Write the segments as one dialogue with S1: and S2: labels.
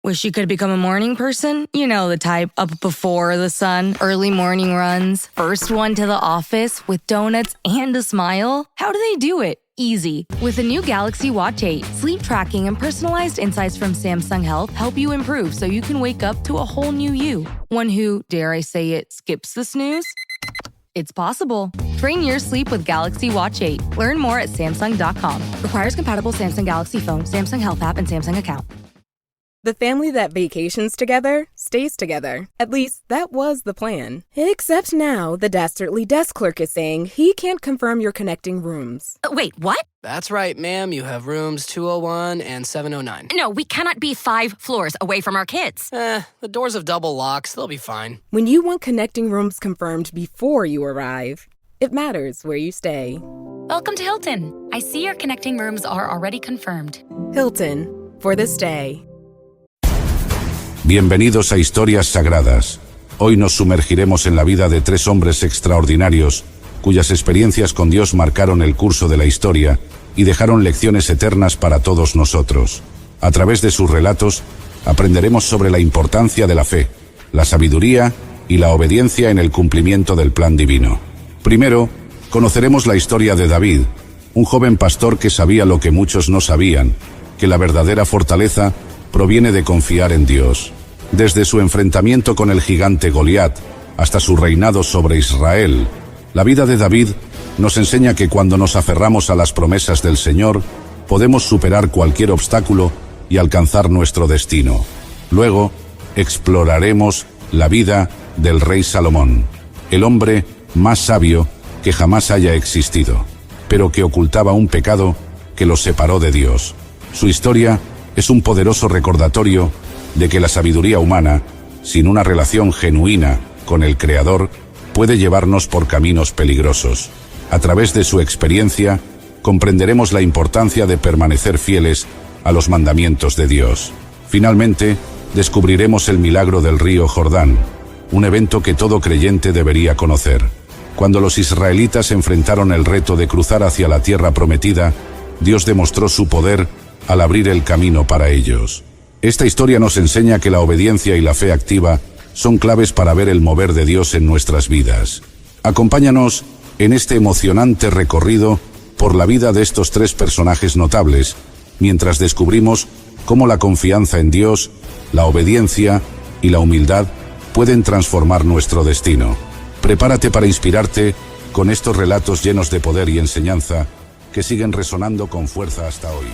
S1: Wish you could become a morning person? You know the type, up before the sun, early morning runs, first one to the office with donuts and a smile. How do they do it? Easy. With the new Galaxy Watch 8, sleep tracking and personalized insights from Samsung Health help you improve so you can wake up to a whole new you. One who, dare I say it, skips the snooze? It's possible. Train your sleep with Galaxy Watch 8. Learn more at Samsung.com. Requires compatible Samsung Galaxy phone, Samsung Health app, and Samsung account.
S2: The family that vacations together stays together. At least, that was the plan. Except now, the Dastardly desk clerk is saying he can't confirm your connecting rooms.
S3: Wait, what?
S4: That's right, ma'am. You have rooms 201 and 709.
S3: No, we cannot be 5 floors away from our kids.
S4: The doors have double locks. They'll be fine.
S2: When you want connecting rooms confirmed before you arrive, it matters where you stay.
S3: Welcome to Hilton. I see your connecting rooms are already confirmed.
S2: Hilton, for the stay.
S5: Bienvenidos a Historias Sagradas. Hoy nos sumergiremos en la vida de 3 hombres extraordinarios, cuyas experiencias con Dios marcaron el curso de la historia y dejaron lecciones eternas para todos nosotros. A través de sus relatos, aprenderemos sobre la importancia de la fe, la sabiduría y la obediencia en el cumplimiento del plan divino. Primero, conoceremos la historia de David, un joven pastor que sabía lo que muchos no sabían, que la verdadera fortaleza proviene de confiar en Dios. Desde su enfrentamiento con el gigante Goliat hasta su reinado sobre Israel, la vida de David nos enseña que cuando nos aferramos a las promesas del Señor, podemos superar cualquier obstáculo y alcanzar nuestro destino. Luego, exploraremos la vida del rey Salomón, el hombre más sabio que jamás haya existido, pero que ocultaba un pecado que lo separó de Dios. Su historia es un poderoso recordatorio de que la sabiduría humana, sin una relación genuina con el Creador, puede llevarnos por caminos peligrosos. A través de su experiencia, comprenderemos la importancia de permanecer fieles a los mandamientos de Dios. Finalmente, descubriremos el milagro del río Jordán, un evento que todo creyente debería conocer. Cuando los israelitas enfrentaron el reto de cruzar hacia la tierra prometida, Dios demostró su poder al abrir el camino para ellos. Esta historia nos enseña que la obediencia y la fe activa son claves para ver el mover de Dios en nuestras vidas. Acompáñanos en este emocionante recorrido por la vida de estos 3 personajes notables, mientras descubrimos cómo la confianza en Dios, la obediencia y la humildad pueden transformar nuestro destino. Prepárate para inspirarte con estos relatos llenos de poder y enseñanza que siguen resonando con fuerza hasta hoy.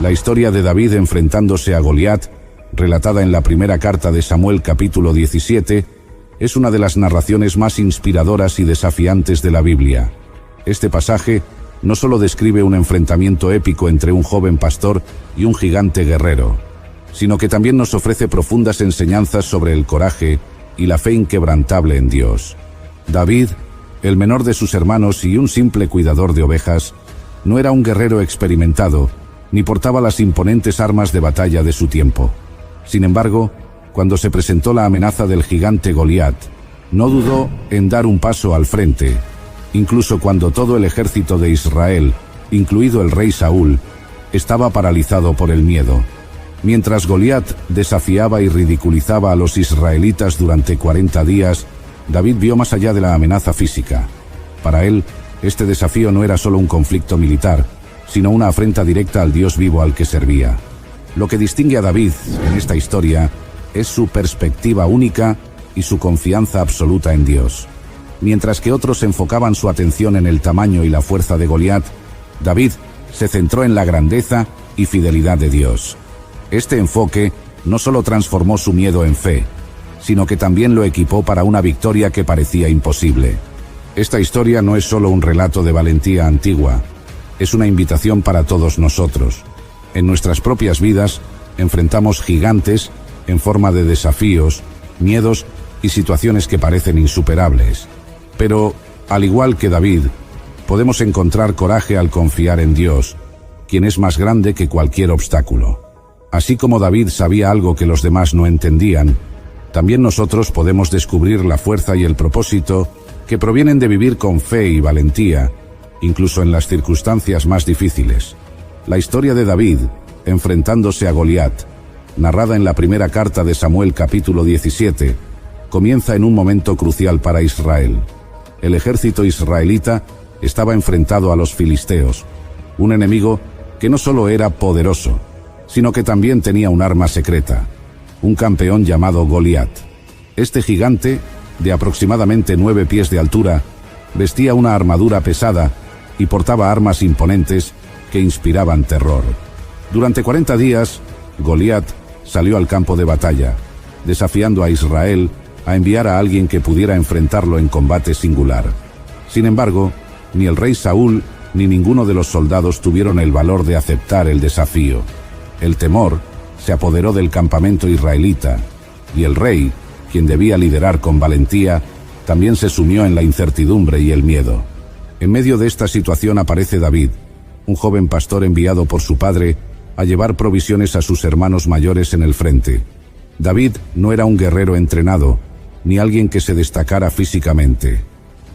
S5: La historia de David enfrentándose a Goliat, relatada en la primera carta de Samuel capítulo 17, es una de las narraciones más inspiradoras y desafiantes de la Biblia. Este pasaje no solo describe un enfrentamiento épico entre un joven pastor y un gigante guerrero, sino que también nos ofrece profundas enseñanzas sobre el coraje y la fe inquebrantable en Dios. David, el menor de sus hermanos y un simple cuidador de ovejas, no era un guerrero experimentado, ni portaba las imponentes armas de batalla de su tiempo. Sin embargo, cuando se presentó la amenaza del gigante Goliat, no dudó en dar un paso al frente, incluso cuando todo el ejército de Israel, incluido el rey Saúl, estaba paralizado por el miedo. Mientras Goliat desafiaba y ridiculizaba a los israelitas durante 40 días, David vio más allá de la amenaza física. Para él, este desafío no era solo un conflicto militar, sino una afrenta directa al Dios vivo al que servía. Lo que distingue a David en esta historia es su perspectiva única y su confianza absoluta en Dios. Mientras que otros enfocaban su atención en el tamaño y la fuerza de Goliat, David se centró en la grandeza y fidelidad de Dios. Este enfoque no solo transformó su miedo en fe, sino que también lo equipó para una victoria que parecía imposible. Esta historia no es solo un relato de valentía antigua, es una invitación para todos nosotros. En nuestras propias vidas enfrentamos gigantes en forma de desafíos, miedos y situaciones que parecen insuperables. Pero, al igual que David, podemos encontrar coraje al confiar en Dios, quien es más grande que cualquier obstáculo. Así como David sabía algo que los demás no entendían, también nosotros podemos descubrir la fuerza y el propósito que provienen de vivir con fe y valentía, incluso en las circunstancias más difíciles. La historia de David enfrentándose a Goliat, narrada en la primera carta de Samuel capítulo 17, comienza en un momento crucial para Israel. El ejército israelita estaba enfrentado a los filisteos, un enemigo que no solo era poderoso, sino que también tenía un arma secreta, un campeón llamado Goliat. Este gigante, de aproximadamente 9 pies de altura, vestía una armadura pesada y portaba armas imponentes que inspiraban terror. Durante 40 días, Goliat salió al campo de batalla, desafiando a Israel a enviar a alguien que pudiera enfrentarlo en combate singular. Sin embargo, ni el rey Saúl ni ninguno de los soldados tuvieron el valor de aceptar el desafío. El temor se apoderó del campamento israelita, y el rey, quien debía liderar con valentía, también se sumió en la incertidumbre y el miedo. En medio de esta situación aparece David, un joven pastor enviado por su padre a llevar provisiones a sus hermanos mayores en el frente. David no era un guerrero entrenado, ni alguien que se destacara físicamente.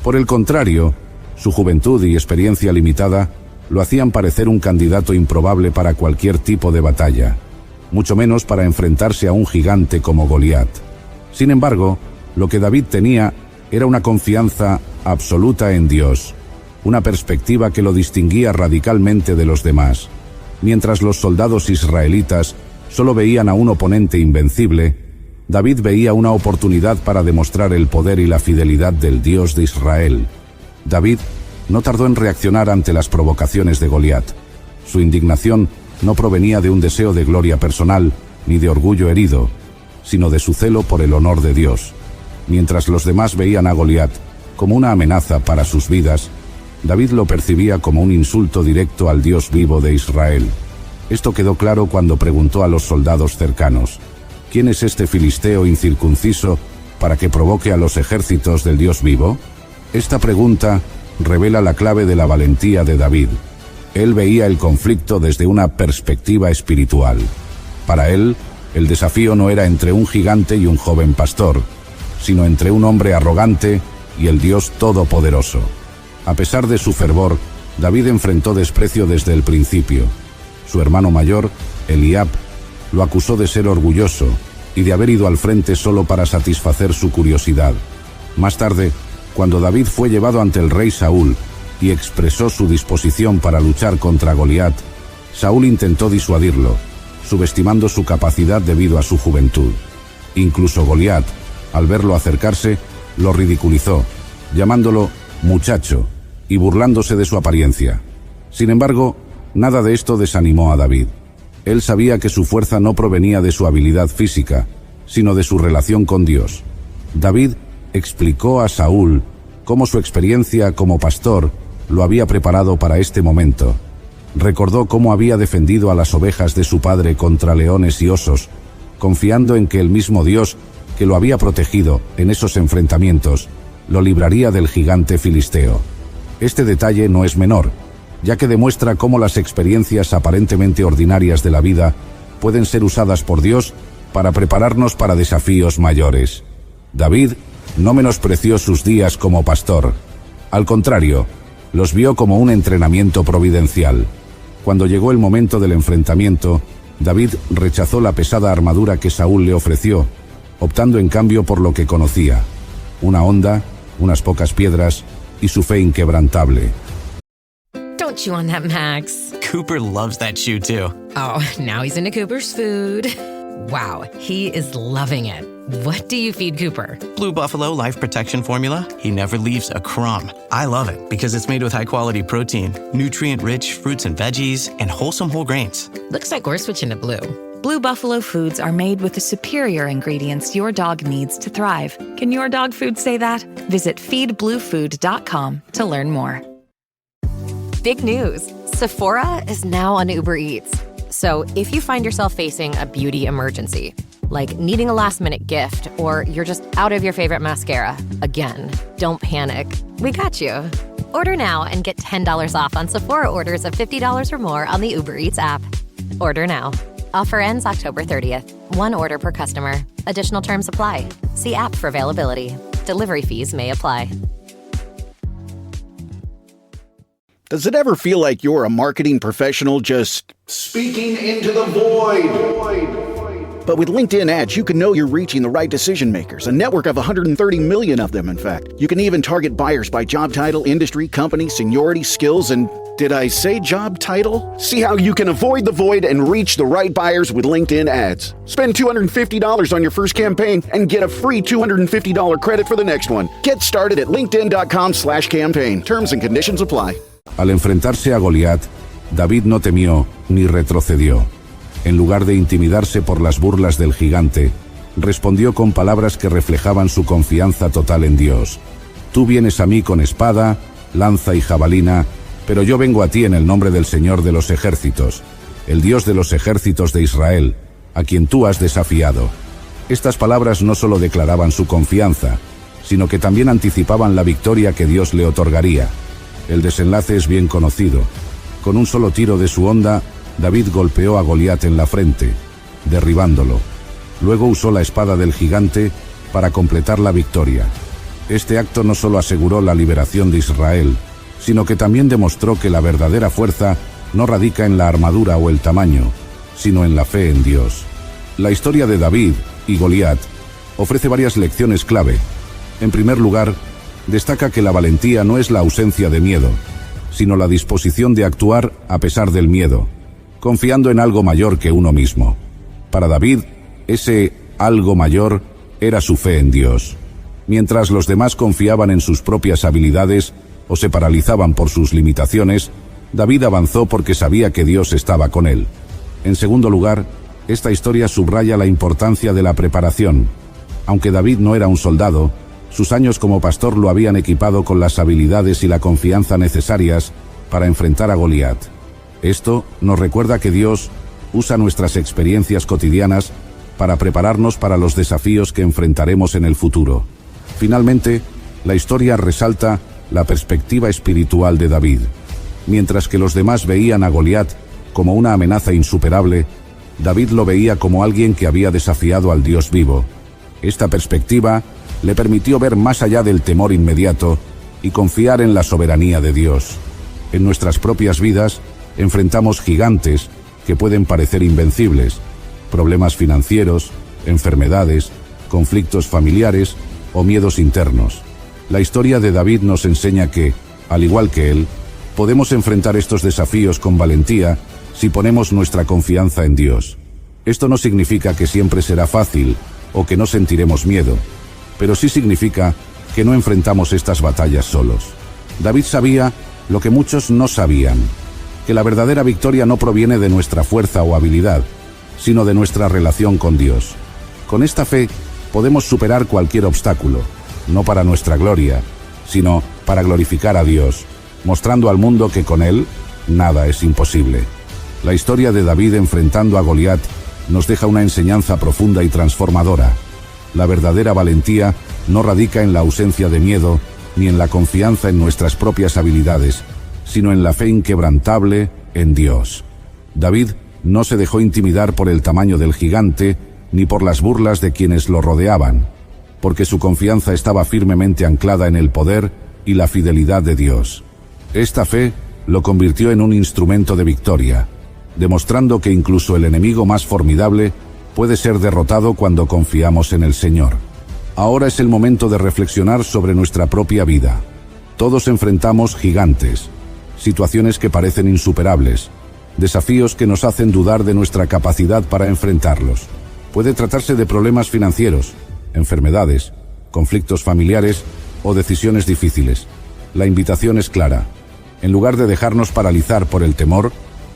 S5: Por el contrario, su juventud y experiencia limitada lo hacían parecer un candidato improbable para cualquier tipo de batalla, mucho menos para enfrentarse a un gigante como Goliat. Sin embargo, lo que David tenía era una confianza absoluta en Dios, una perspectiva que lo distinguía radicalmente de los demás. Mientras los soldados israelitas solo veían a un oponente invencible, David veía una oportunidad para demostrar el poder y la fidelidad del Dios de Israel. David no tardó en reaccionar ante las provocaciones de Goliat. Su indignación no provenía de un deseo de gloria personal ni de orgullo herido, sino de su celo por el honor de Dios. Mientras los demás veían a Goliat como una amenaza para sus vidas, David lo percibía como un insulto directo al Dios vivo de Israel. Esto quedó claro cuando preguntó a los soldados cercanos: ¿quién es este filisteo incircunciso para que provoque a los ejércitos del Dios vivo? Esta pregunta revela la clave de la valentía de David. Él veía el conflicto desde una perspectiva espiritual. Para él, el desafío no era entre un gigante y un joven pastor, sino entre un hombre arrogante y el Dios todopoderoso. A pesar de su fervor, David enfrentó desprecio desde el principio. Su hermano mayor, Eliab, lo acusó de ser orgulloso y de haber ido al frente solo para satisfacer su curiosidad. Más tarde, cuando David fue llevado ante el rey Saúl y expresó su disposición para luchar contra Goliat, Saúl intentó disuadirlo, subestimando su capacidad debido a su juventud. Incluso Goliat, al verlo acercarse, lo ridiculizó, llamándolo muchacho y burlándose de su apariencia. Sin embargo, nada de esto desanimó a David. Él sabía que su fuerza no provenía de su habilidad física, sino de su relación con Dios. David explicó a Saúl cómo su experiencia como pastor lo había preparado para este momento. Recordó cómo había defendido a las ovejas de su padre contra leones y osos, confiando en que el mismo Dios que lo había protegido en esos enfrentamientos lo libraría del gigante filisteo. Este detalle no es menor, ya que demuestra cómo las experiencias aparentemente ordinarias de la vida pueden ser usadas por Dios para prepararnos para desafíos mayores. David no menospreció sus días como pastor. Al contrario, los vio como un entrenamiento providencial. Cuando llegó el momento del enfrentamiento, David rechazó la pesada armadura que Saúl le ofreció, optando en cambio por lo que conocía: una honda, unas pocas piedras y su fe inquebrantable.
S6: Don't chew on that, Max.
S7: Cooper loves that chew too.
S6: Oh, now he's into Cooper's food. Wow, he is loving it. What do you feed Cooper?
S7: Blue Buffalo Life Protection Formula. He never leaves a crumb. I love it because it's made with high-quality protein, nutrient-rich fruits and veggies, and wholesome whole grains.
S6: Looks like we're switching to Blue.
S8: Blue Buffalo foods are made with the superior ingredients your dog needs to thrive. Can your dog food say that? Visit feedbluefood.com to learn more.
S9: Big news! Sephora is now on Uber Eats. So if you find yourself facing a beauty emergency, like needing a last-minute gift, or you're just out of your favorite mascara, again, don't panic. We got you. Order now and get $10 off on Sephora orders of $50 or more on the Uber Eats app. Order now. Offer ends October 30th. One order per customer. Additional terms apply. See app for availability. Delivery fees may apply.
S10: Does it ever feel like you're a marketing professional just speaking into the void? But with LinkedIn ads, you can know you're reaching the right decision makers, a network of 130 million of them, in fact. You can even target buyers by job title, industry, company, seniority, skills, and did I say job title? See how you can avoid the void and reach the right buyers with LinkedIn ads. Spend $250 on your first campaign and get a free $250 credit for the next one. Get started at linkedin.com/campaign. Terms and conditions apply.
S5: Al enfrentarse a Goliat, David no temió ni retrocedió. En lugar de intimidarse por las burlas del gigante, respondió con palabras que reflejaban su confianza total en Dios. Tú vienes a mí con espada, lanza y jabalina, pero yo vengo a ti en el nombre del Señor de los ejércitos, el Dios de los ejércitos de Israel, a quien tú has desafiado. Estas palabras no solo declaraban su confianza, sino que también anticipaban la victoria que Dios le otorgaría. El desenlace es bien conocido. Con un solo tiro de su honda, David golpeó a Goliat en la frente, derribándolo. Luego usó la espada del gigante para completar la victoria. Este acto no solo aseguró la liberación de Israel, sino que también demostró que la verdadera fuerza no radica en la armadura o el tamaño, sino en la fe en Dios. La historia de David y Goliat ofrece varias lecciones clave. En primer lugar, destaca que la valentía no es la ausencia de miedo, sino la disposición de actuar a pesar del miedo, confiando en algo mayor que uno mismo. Para David, ese algo mayor era su fe en Dios. Mientras los demás confiaban en sus propias habilidades o se paralizaban por sus limitaciones, David avanzó porque sabía que Dios estaba con él. En segundo lugar, esta historia subraya la importancia de la preparación. Aunque David no era un soldado, sus años como pastor lo habían equipado con las habilidades y la confianza necesarias para enfrentar a Goliat. Esto nos recuerda que Dios usa nuestras experiencias cotidianas para prepararnos para los desafíos que enfrentaremos en el futuro. Finalmente, la historia resalta la perspectiva espiritual de David. Mientras que los demás veían a Goliat como una amenaza insuperable, David lo veía como alguien que había desafiado al Dios vivo. Esta perspectiva le permitió ver más allá del temor inmediato y confiar en la soberanía de Dios. En nuestras propias vidas, enfrentamos gigantes que pueden parecer invencibles, problemas financieros, enfermedades, conflictos familiares o miedos internos. La historia de David nos enseña que, al igual que él, podemos enfrentar estos desafíos con valentía si ponemos nuestra confianza en Dios. Esto no significa que siempre será fácil o que no sentiremos miedo, pero sí significa que no enfrentamos estas batallas solos. David sabía lo que muchos no sabían, que la verdadera victoria no proviene de nuestra fuerza o habilidad, sino de nuestra relación con Dios. Con esta fe podemos superar cualquier obstáculo, no para nuestra gloria, sino para glorificar a Dios, mostrando al mundo que con Él nada es imposible. La historia de David enfrentando a Goliat nos deja una enseñanza profunda y transformadora. La verdadera valentía no radica en la ausencia de miedo ni en la confianza en nuestras propias habilidades, sino en la fe inquebrantable en Dios. David no se dejó intimidar por el tamaño del gigante ni por las burlas de quienes lo rodeaban, porque su confianza estaba firmemente anclada en el poder y la fidelidad de Dios. Esta fe lo convirtió en un instrumento de victoria, demostrando que incluso el enemigo más formidable puede ser derrotado cuando confiamos en el Señor. Ahora es el momento de reflexionar sobre nuestra propia vida. Todos enfrentamos gigantes, situaciones que parecen insuperables, desafíos que nos hacen dudar de nuestra capacidad para enfrentarlos. Puede tratarse de problemas financieros, enfermedades, conflictos familiares o decisiones difíciles. La invitación es clara. En lugar de dejarnos paralizar por el temor,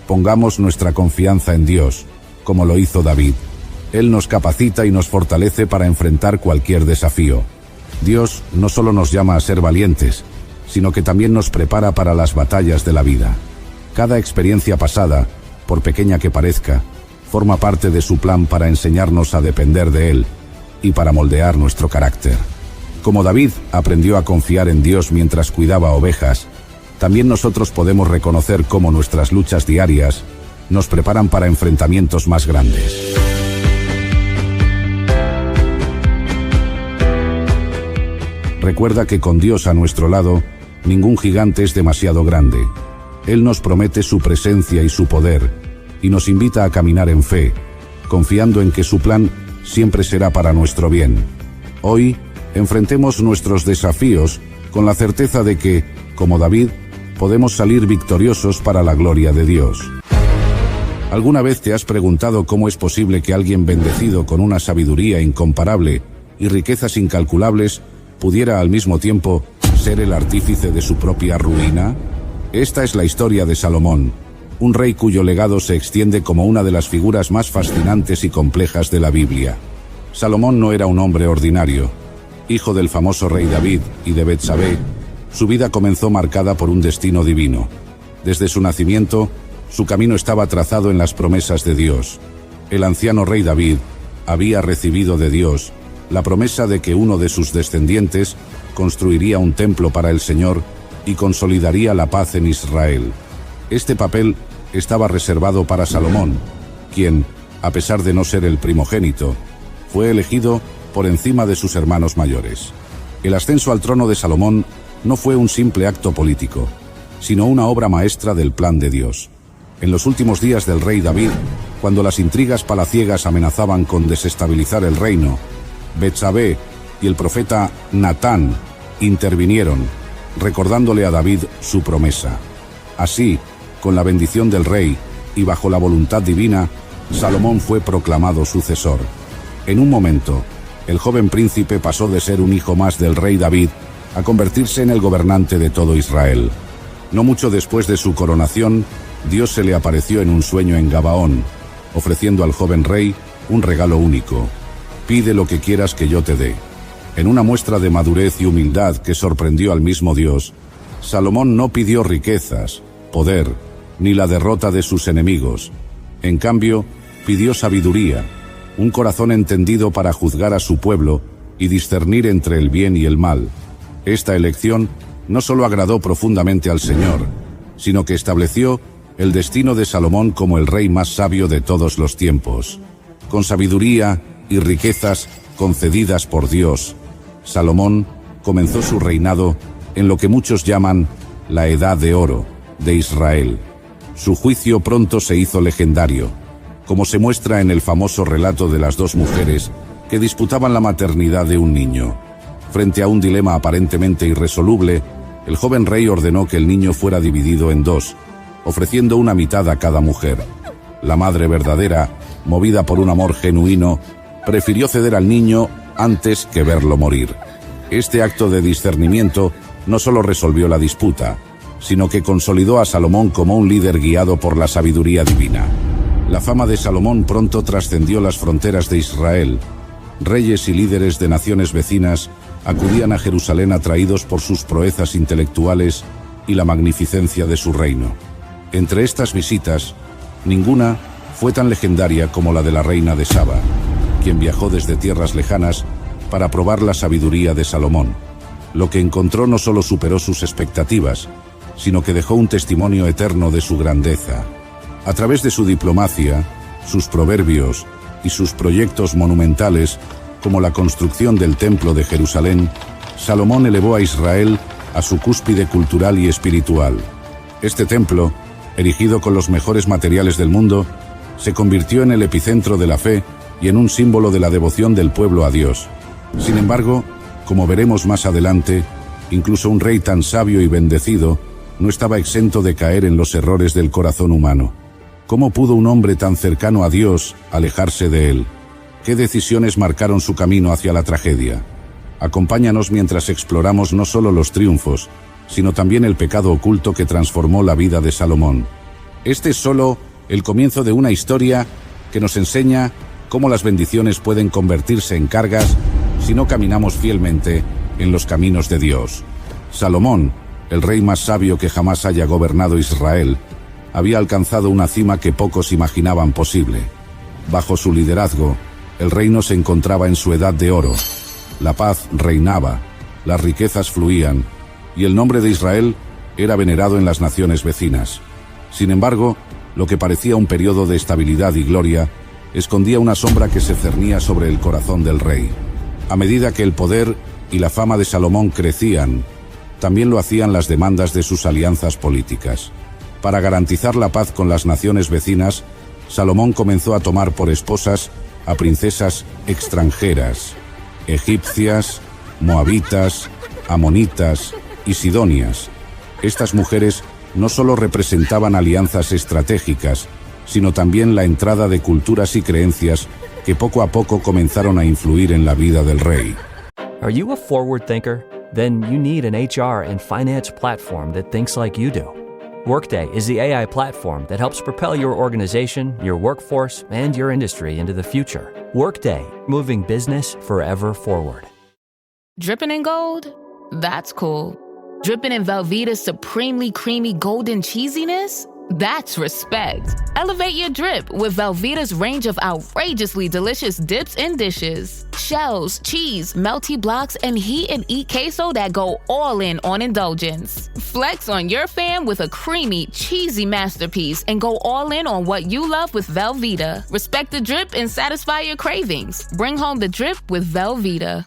S5: pongamos nuestra confianza en Dios, como lo hizo David. Él nos capacita y nos fortalece para enfrentar cualquier desafío. Dios no solo nos llama a ser valientes, sino que también nos prepara para las batallas de la vida. Cada experiencia pasada, por pequeña que parezca, forma parte de su plan para enseñarnos a depender de Él y para moldear nuestro carácter. Como David aprendió a confiar en Dios mientras cuidaba ovejas, también nosotros podemos reconocer cómo nuestras luchas diarias nos preparan para enfrentamientos más grandes. Recuerda que con Dios a nuestro lado, ningún gigante es demasiado grande. Él nos promete su presencia y su poder, y nos invita a caminar en fe, confiando en que su plan siempre será para nuestro bien. Hoy, enfrentemos nuestros desafíos con la certeza de que, como David, podemos salir victoriosos para la gloria de Dios. ¿Alguna vez te has preguntado cómo es posible que alguien bendecido con una sabiduría incomparable y riquezas incalculables pudiera al mismo tiempo ser el artífice de su propia ruina? Esta es la historia de Salomón, un rey cuyo legado se extiende como una de las figuras más fascinantes y complejas de la Biblia. Salomón no era un hombre ordinario. Hijo del famoso rey David y de Betsabé, su vida comenzó marcada por un destino divino. Desde su nacimiento, su camino estaba trazado en las promesas de Dios. El anciano rey David había recibido de Dios la promesa de que uno de sus descendientes construiría un templo para el Señor y consolidaría la paz en Israel. Este papel estaba reservado para Salomón, quien, a pesar de no ser el primogénito, fue elegido por encima de sus hermanos mayores. El ascenso al trono de Salomón no fue un simple acto político, sino una obra maestra del plan de Dios. En los últimos días del rey David, cuando las intrigas palaciegas amenazaban con desestabilizar el reino, Betsabé y el profeta Natán intervinieron, recordándole a David su promesa. Así, con la bendición del rey y bajo la voluntad divina, Salomón fue proclamado sucesor. En un momento, el joven príncipe pasó de ser un hijo más del rey David a convertirse en el gobernante de todo Israel. No mucho después de su coronación, Dios se le apareció en un sueño en Gabaón, ofreciendo al joven rey un regalo único. Pide lo que quieras que yo te dé. En una muestra de madurez y humildad que sorprendió al mismo Dios, Salomón no pidió riquezas, poder, ni la derrota de sus enemigos. En cambio, pidió sabiduría, un corazón entendido para juzgar a su pueblo y discernir entre el bien y el mal. Esta elección no solo agradó profundamente al Señor, sino que estableció el destino de Salomón como el rey más sabio de todos los tiempos. Con sabiduría y riquezas concedidas por Dios, Salomón comenzó su reinado en lo que muchos llaman la Edad de Oro de Israel. Su juicio pronto se hizo legendario, como se muestra en el famoso relato de las dos mujeres que disputaban la maternidad de un niño. Frente a un dilema aparentemente irresoluble, el joven rey ordenó que el niño fuera dividido en dos, ofreciendo una mitad a cada mujer. La madre verdadera, movida por un amor genuino, prefirió ceder al niño antes que verlo morir. Este acto de discernimiento no solo resolvió la disputa, sino que consolidó a Salomón como un líder guiado por la sabiduría divina. La fama de Salomón pronto trascendió las fronteras de Israel. Reyes y líderes de naciones vecinas acudían a Jerusalén atraídos por sus proezas intelectuales y la magnificencia de su reino. Entre estas visitas, ninguna fue tan legendaria como la de la reina de Saba, quien viajó desde tierras lejanas para probar la sabiduría de Salomón. Lo que encontró no solo superó sus expectativas, sino que dejó un testimonio eterno de su grandeza. A través de su diplomacia, sus proverbios y sus proyectos monumentales, como la construcción del Templo de Jerusalén, Salomón elevó a Israel a su cúspide cultural y espiritual. Este templo, erigido con los mejores materiales del mundo, se convirtió en el epicentro de la fe y en un símbolo de la devoción del pueblo a Dios. Sin embargo, como veremos más adelante, incluso un rey tan sabio y bendecido no estaba exento de caer en los errores del corazón humano. ¿Cómo pudo un hombre tan cercano a Dios alejarse de él? ¿Qué decisiones marcaron su camino hacia la tragedia? Acompáñanos mientras exploramos no solo los triunfos, sino también el pecado oculto que transformó la vida de Salomón. Este es solo el comienzo de una historia que nos enseña cómo las bendiciones pueden convertirse en cargas si no caminamos fielmente en los caminos de Dios. Salomón, el rey más sabio que jamás haya gobernado Israel, había alcanzado una cima que pocos imaginaban posible. Bajo su liderazgo, el reino se encontraba en su edad de oro. La paz reinaba, las riquezas fluían, y el nombre de Israel era venerado en las naciones vecinas. Sin embargo, lo que parecía un periodo de estabilidad y gloria, escondía una sombra que se cernía sobre el corazón del rey. A medida que el poder y la fama de Salomón crecían, también lo hacían las demandas de sus alianzas políticas. Para garantizar la paz con las naciones vecinas, Salomón comenzó a tomar por esposas a princesas extranjeras, egipcias, moabitas, amonitas y sidonias. Estas mujeres no solo representaban alianzas estratégicas, sino también la entrada de culturas y creencias que poco a poco comenzaron a influir en la vida del rey.
S11: Are you a forward thinker? Then you need an HR and finance platform that thinks like you do. Workday is the AI platform that helps propel your organization, your workforce, and your industry into the future. Workday, moving business forever forward.
S12: Dripping in gold? That's cool. Dripping in Velveeta's supremely creamy golden cheesiness? That's respect. Elevate your drip with Velveeta's range of outrageously delicious dips and dishes. Shells, cheese, melty blocks, and heat and eat queso that go all in on indulgence. Flex on your fam with a creamy, cheesy masterpiece and go all in on what you love with Velveeta. Respect the drip and satisfy your cravings. Bring home the drip with Velveeta.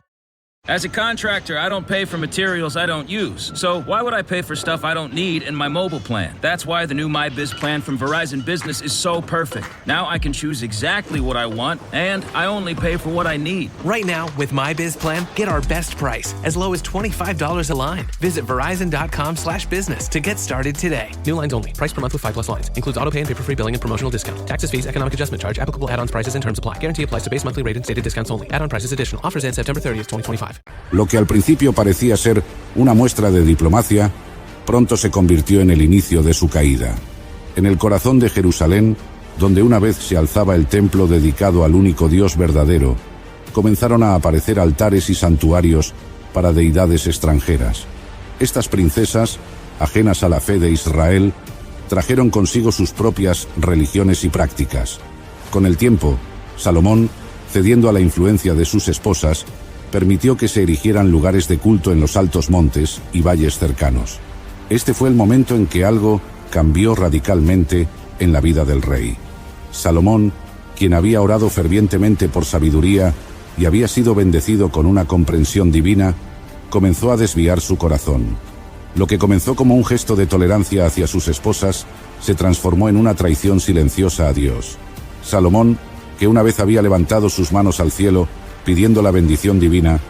S13: As a contractor, I don't pay for materials I don't use. So why would I pay for stuff I don't need in my mobile plan? That's why the new MyBiz plan from Verizon Business is so perfect. Now I can choose exactly what I want, and I only pay for what I need.
S14: Right now, with MyBiz plan, get our best price, as low as $25 a line. Visit Verizon.com/business to get started today.
S15: New lines only. Price per month with 5+ lines. Includes auto pay and paper-free billing and promotional discount. Taxes, fees, economic adjustment charge. Applicable add-ons, prices, and terms apply. Guarantee applies to base monthly rate and stated discounts only. Add-on prices additional. Offers end September 30th, 2025.
S5: Lo que al principio parecía ser una muestra de diplomacia, pronto se convirtió en el inicio de su caída. En el corazón de Jerusalén, donde una vez se alzaba el templo dedicado al único Dios verdadero, comenzaron a aparecer altares y santuarios para deidades extranjeras. Estas princesas, ajenas a la fe de Israel, trajeron consigo sus propias religiones y prácticas. Con el tiempo, Salomón, cediendo a la influencia de sus esposas, permitió que se erigieran lugares de culto en los altos montes y valles cercanos. Este fue el momento en que algo cambió radicalmente en la vida del rey. Salomón, quien había orado fervientemente por sabiduría y había sido bendecido con una comprensión divina, comenzó a desviar su corazón. Lo que comenzó como un gesto de tolerancia hacia sus esposas se transformó en una traición silenciosa a Dios. Salomón, que una vez había levantado sus manos al cielo pidiendo la bendición divina,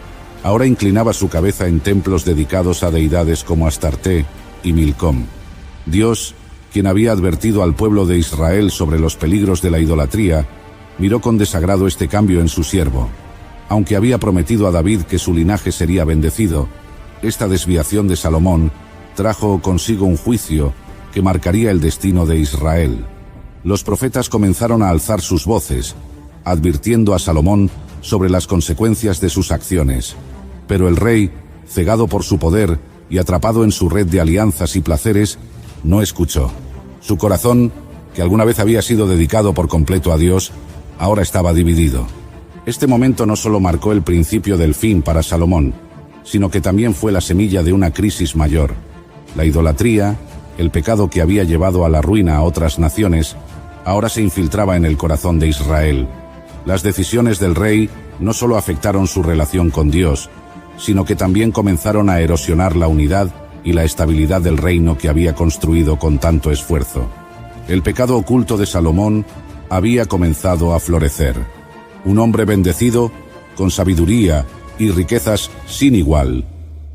S5: ahora inclinaba su cabeza en templos dedicados a deidades como Astarté y Milcom. Dios, quien había advertido al pueblo de Israel sobre los peligros de la idolatría, miró con desagrado este cambio en su siervo. Aunque había prometido a David que su linaje sería bendecido, esta desviación de Salomón trajo consigo un juicio que marcaría el destino de Israel. Los profetas comenzaron a alzar sus voces, advirtiendo a Salomón sobre las consecuencias de sus acciones. Pero el rey, cegado por su poder y atrapado en su red de alianzas y placeres, no escuchó. Su corazón, que alguna vez había sido dedicado por completo a Dios, ahora estaba dividido. Este momento no solo marcó el principio del fin para Salomón, sino que también fue la semilla de una crisis mayor. La idolatría, el pecado que había llevado a la ruina a otras naciones, ahora se infiltraba en el corazón de Israel. Las decisiones del rey no solo afectaron su relación con Dios, sino que también comenzaron a erosionar la unidad y la estabilidad del reino que había construido con tanto esfuerzo. El pecado oculto de Salomón había comenzado a florecer. Un hombre bendecido, con sabiduría y riquezas sin igual,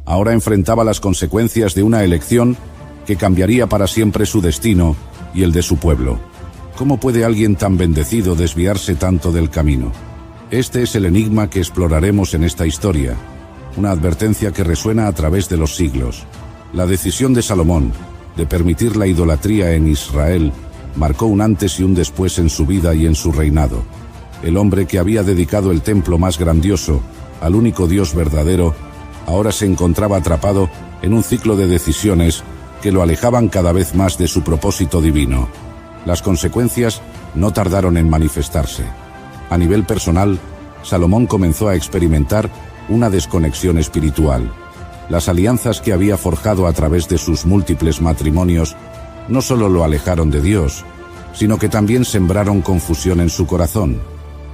S5: ahora enfrentaba las consecuencias de una elección que cambiaría para siempre su destino y el de su pueblo. ¿Cómo puede alguien tan bendecido desviarse tanto del camino? Este es el enigma que exploraremos en esta historia, una advertencia que resuena a través de los siglos. La decisión de Salomón de permitir la idolatría en Israel marcó un antes y un después en su vida y en su reinado. El hombre que había dedicado el templo más grandioso al único Dios verdadero, ahora se encontraba atrapado en un ciclo de decisiones que lo alejaban cada vez más de su propósito divino. Las consecuencias no tardaron en manifestarse. A nivel personal, Salomón comenzó a experimentar una desconexión espiritual. Las alianzas que había forjado a través de sus múltiples matrimonios no solo lo alejaron de Dios, sino que también sembraron confusión en su corazón.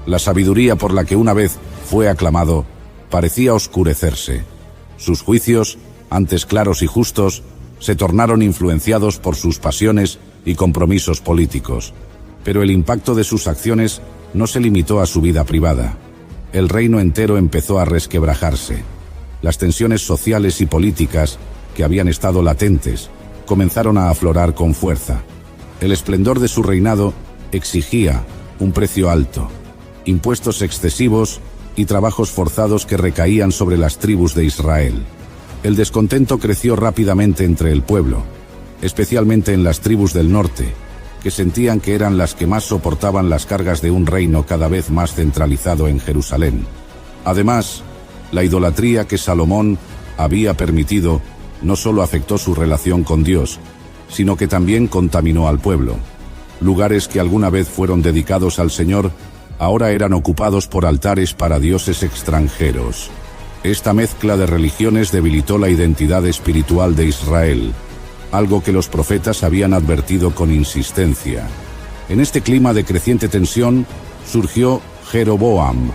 S5: La sabiduría por la que una vez fue aclamado parecía oscurecerse. Sus juicios, antes claros y justos, se tornaron influenciados por sus pasiones y compromisos políticos. Pero el impacto de sus acciones no se limitó a su vida privada. El reino entero empezó a resquebrajarse. Las tensiones sociales y políticas, que habían estado latentes, comenzaron a aflorar con fuerza. El esplendor de su reinado exigía un precio alto, impuestos excesivos y trabajos forzados que recaían sobre las tribus de Israel. El descontento creció rápidamente entre el pueblo, especialmente en las tribus del norte, que sentían que eran las que más soportaban las cargas de un reino cada vez más centralizado en Jerusalén. Además, la idolatría que Salomón había permitido no solo afectó su relación con Dios, sino que también contaminó al pueblo. Lugares que alguna vez fueron dedicados al Señor, ahora eran ocupados por altares para dioses extranjeros. Esta mezcla de religiones debilitó la identidad espiritual de Israel, algo que los profetas habían advertido con insistencia. En este clima de creciente tensión, surgió Jeroboam,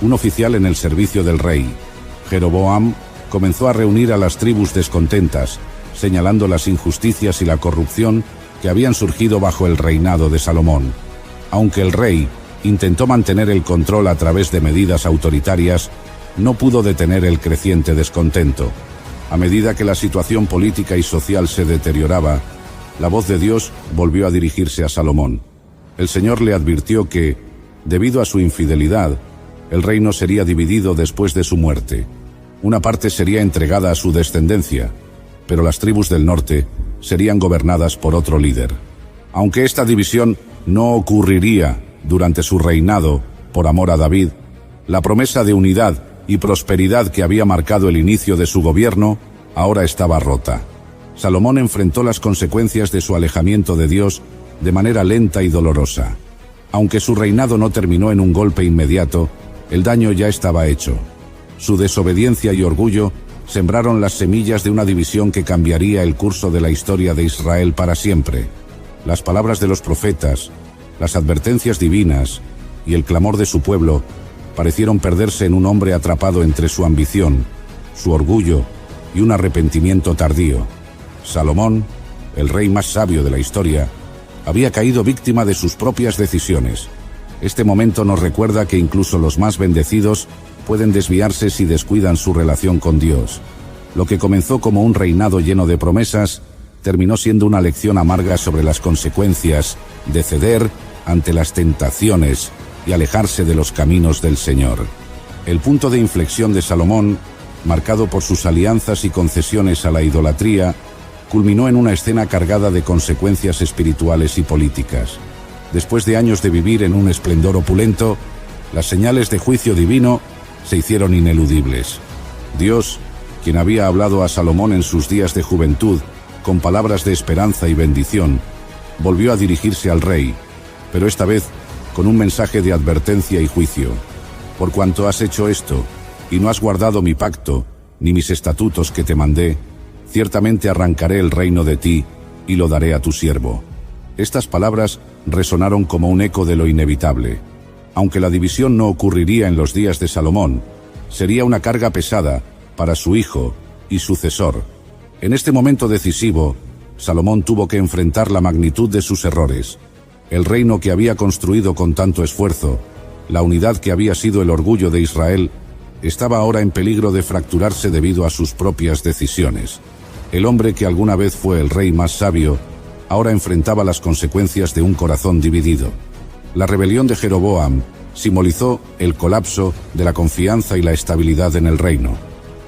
S5: un oficial en el servicio del rey. Jeroboam comenzó a reunir a las tribus descontentas, señalando las injusticias y la corrupción que habían surgido bajo el reinado de Salomón. Aunque el rey intentó mantener el control a través de medidas autoritarias, no pudo detener el creciente descontento. A medida que la situación política y social se deterioraba, la voz de Dios volvió a dirigirse a Salomón. El Señor le advirtió que, debido a su infidelidad, el reino sería dividido después de su muerte. Una parte sería entregada a su descendencia, pero las tribus del norte serían gobernadas por otro líder. Aunque esta división no ocurriría durante su reinado por amor a David, la promesa de unidad y prosperidad que había marcado el inicio de su gobierno ahora estaba rota. Salomón enfrentó las consecuencias de su alejamiento de Dios de manera lenta y dolorosa. Aunque su reinado no terminó en un golpe inmediato, el daño ya estaba hecho. Su desobediencia y orgullo sembraron las semillas de una división que cambiaría el curso de la historia de Israel para siempre. Las palabras de los profetas, las advertencias divinas y el clamor de su pueblo parecieron perderse en un hombre atrapado entre su ambición, su orgullo y un arrepentimiento tardío. Salomón, el rey más sabio de la historia, había caído víctima de sus propias decisiones. Este momento nos recuerda que incluso los más bendecidos pueden desviarse si descuidan su relación con Dios. Lo que comenzó como un reinado lleno de promesas, terminó siendo una lección amarga sobre las consecuencias de ceder ante las tentaciones y alejarse de los caminos del Señor. El punto de inflexión de Salomón, marcado por sus alianzas y concesiones a la idolatría, culminó en una escena cargada de consecuencias espirituales y políticas. Después de años de vivir en un esplendor opulento, las señales de juicio divino se hicieron ineludibles. Dios, quien había hablado a Salomón en sus días de juventud con palabras de esperanza y bendición, volvió a dirigirse al rey, pero esta vez con un mensaje de advertencia y juicio. Por cuanto has hecho esto, y no has guardado mi pacto, ni mis estatutos que te mandé, ciertamente arrancaré el reino de ti, y lo daré a tu siervo. Estas palabras resonaron como un eco de lo inevitable. Aunque la división no ocurriría en los días de Salomón, sería una carga pesada para su hijo y sucesor. En este momento decisivo, Salomón tuvo que enfrentar la magnitud de sus errores. El reino que había construido con tanto esfuerzo, la unidad que había sido el orgullo de Israel, estaba ahora en peligro de fracturarse debido a sus propias decisiones. El hombre que alguna vez fue el rey más sabio, ahora enfrentaba las consecuencias de un corazón dividido. La rebelión de Jeroboam simbolizó el colapso de la confianza y la estabilidad en el reino.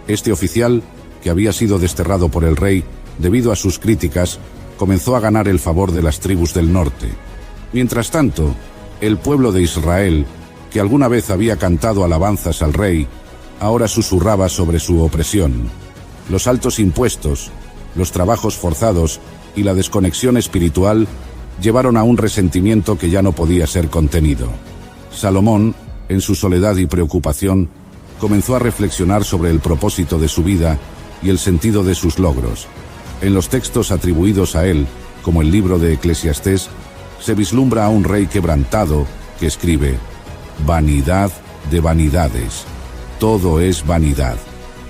S5: Este oficial, que había sido desterrado por el rey debido a sus críticas, comenzó a ganar el favor de las tribus del norte. Mientras tanto, el pueblo de Israel, que alguna vez había cantado alabanzas al rey, ahora susurraba sobre su opresión. Los altos impuestos, los trabajos forzados y la desconexión espiritual llevaron a un resentimiento que ya no podía ser contenido. Salomón, en su soledad y preocupación, comenzó a reflexionar sobre el propósito de su vida y el sentido de sus logros. En los textos atribuidos a él, como el libro de Eclesiastés, se vislumbra a un rey quebrantado que escribe: vanidad de vanidades, todo es vanidad.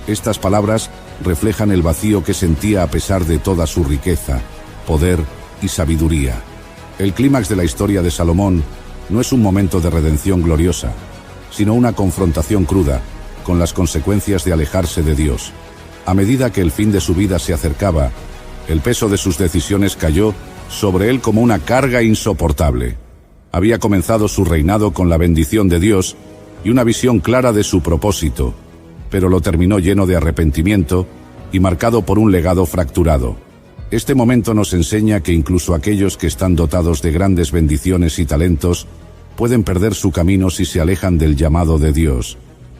S5: Estas palabras reflejan el vacío que sentía a pesar de toda su riqueza, poder y sabiduría. El clímax de la historia de Salomón no es un momento de redención gloriosa, sino una confrontación cruda con las consecuencias de alejarse de Dios. A medida que el fin de su vida se acercaba, el peso de sus decisiones cayó sobre él como una carga insoportable. Había comenzado su reinado con la bendición de Dios y una visión clara de su propósito, pero lo terminó lleno de arrepentimiento y marcado por un legado fracturado. Este momento nos enseña que incluso aquellos que están dotados de grandes bendiciones y talentos pueden perder su camino si se alejan del llamado de Dios.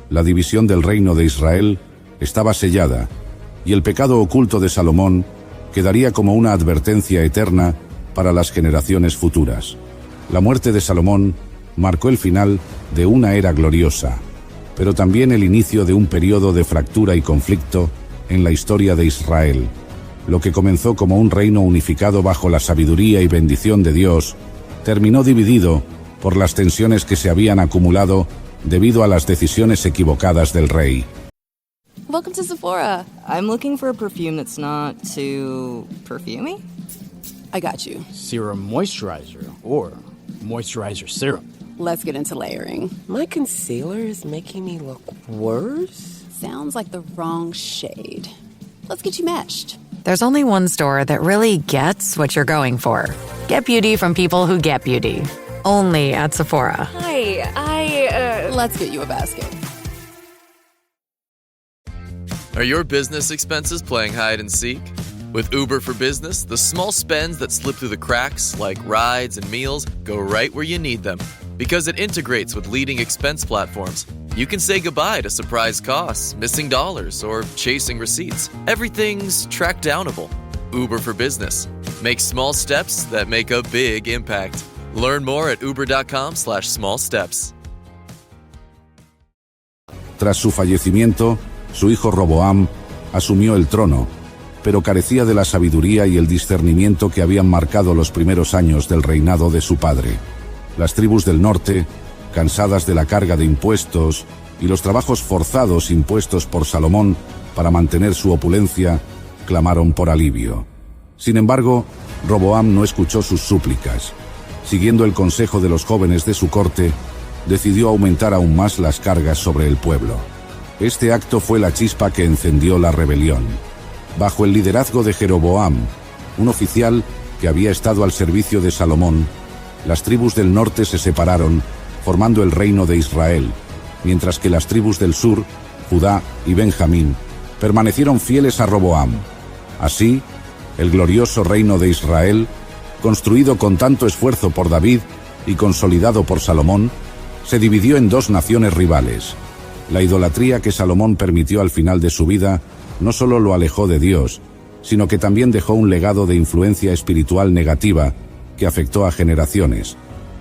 S5: La división del reino de Israel estaba sellada, y el pecado oculto de Salomón quedaría como una advertencia eterna para las generaciones futuras. La muerte de Salomón marcó el final de una era gloriosa, pero también el inicio de un periodo de fractura y conflicto en la historia de Israel. Lo que comenzó como un reino unificado bajo la sabiduría y bendición de Dios, terminó dividido por las tensiones que se habían acumulado debido a las decisiones equivocadas del rey.
S16: Welcome to Sephora. I'm looking for a perfume that's not too perfumey. I got you.
S17: Serum moisturizer or moisturizer serum.
S16: Let's get into layering.
S18: My concealer is making me look worse.
S16: Sounds like the wrong shade. Let's get you matched.
S8: There's only one store that really gets what you're going for. Get beauty from people who get beauty. Only at Sephora.
S16: Hi, let's get you a basket.
S19: Are your business expenses playing hide and seek? With Uber for Business, the small spends that slip through the cracks, like rides and meals, go right where you need them. Because it integrates with leading expense platforms, you can say goodbye to surprise costs, missing dollars, or chasing receipts. Everything's track downable. Uber for Business. Make small steps that make a big impact. Learn more at uber.com/smallsteps.
S5: Tras su fallecimiento, su hijo Roboam asumió el trono, pero carecía de la sabiduría y el discernimiento que habían marcado los primeros años del reinado de su padre. Las tribus del norte, cansadas de la carga de impuestos y los trabajos forzados impuestos por Salomón para mantener su opulencia, clamaron por alivio. Sin embargo, Roboam no escuchó sus súplicas. Siguiendo el consejo de los jóvenes de su corte, decidió aumentar aún más las cargas sobre el pueblo. Este acto fue la chispa que encendió la rebelión. Bajo el liderazgo de Jeroboam, un oficial que había estado al servicio de Salomón, las tribus del norte se separaron, formando el reino de Israel, mientras que las tribus del sur, Judá y Benjamín, permanecieron fieles a Roboam. Así, el glorioso reino de Israel, construido con tanto esfuerzo por David y consolidado por Salomón, se dividió en dos naciones rivales. La idolatría que Salomón permitió al final de su vida no solo lo alejó de Dios, sino que también dejó un legado de influencia espiritual negativa que afectó a generaciones.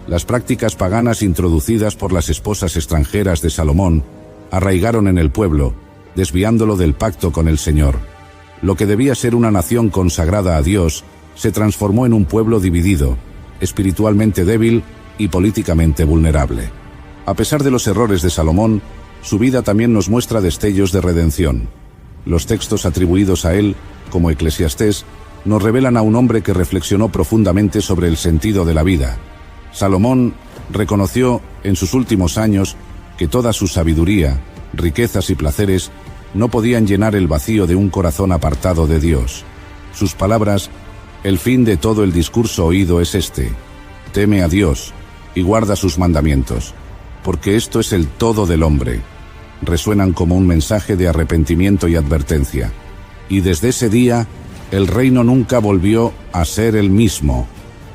S5: Las prácticas paganas introducidas por las esposas extranjeras de Salomón arraigaron en el pueblo, desviándolo del pacto con el Señor. Lo que debía ser una nación consagrada a Dios se transformó en un pueblo dividido, espiritualmente débil y políticamente vulnerable. A pesar de los errores de Salomón, su vida también nos muestra destellos de redención. Los textos atribuidos a él, como Eclesiastés, nos revelan a un hombre que reflexionó profundamente sobre el sentido de la vida. Salomón reconoció en sus últimos años que toda su sabiduría, riquezas y placeres no podían llenar el vacío de un corazón apartado de Dios. Sus palabras: el fin de todo el discurso oído es este: teme a Dios y guarda sus mandamientos, porque esto es el todo del hombre, resuenan como un mensaje de arrepentimiento y advertencia. Y desde ese día, el reino nunca volvió a ser el mismo.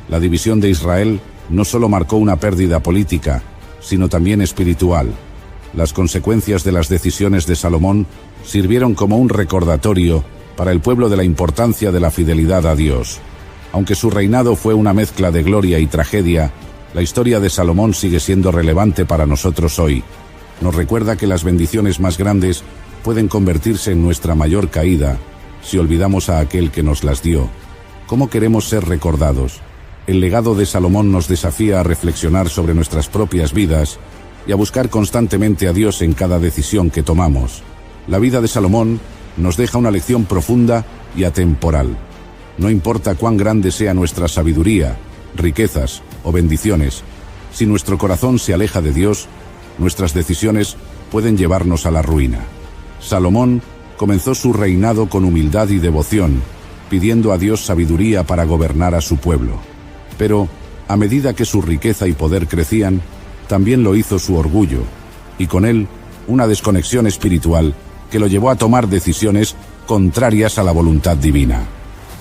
S5: La división de Israel no solo marcó una pérdida política, sino también espiritual. Las consecuencias de las decisiones de Salomón sirvieron como un recordatorio para el pueblo de la importancia de la fidelidad a Dios. Aunque su reinado fue una mezcla de gloria y tragedia, la historia de Salomón sigue siendo relevante para nosotros hoy. Nos recuerda que las bendiciones más grandes pueden convertirse en nuestra mayor caída si olvidamos a aquel que nos las dio. ¿Cómo queremos ser recordados? El legado de Salomón nos desafía a reflexionar sobre nuestras propias vidas y a buscar constantemente a Dios en cada decisión que tomamos. La vida de Salomón nos deja una lección profunda y atemporal. No importa cuán grande sea nuestra sabiduría, riquezas o bendiciones, si nuestro corazón se aleja de Dios, nuestras decisiones pueden llevarnos a la ruina. Salomón comenzó su reinado con humildad y devoción, pidiendo a Dios sabiduría para gobernar a su pueblo. Pero, a medida que su riqueza y poder crecían, también lo hizo su orgullo, y con él, una desconexión espiritual que lo llevó a tomar decisiones contrarias a la voluntad divina.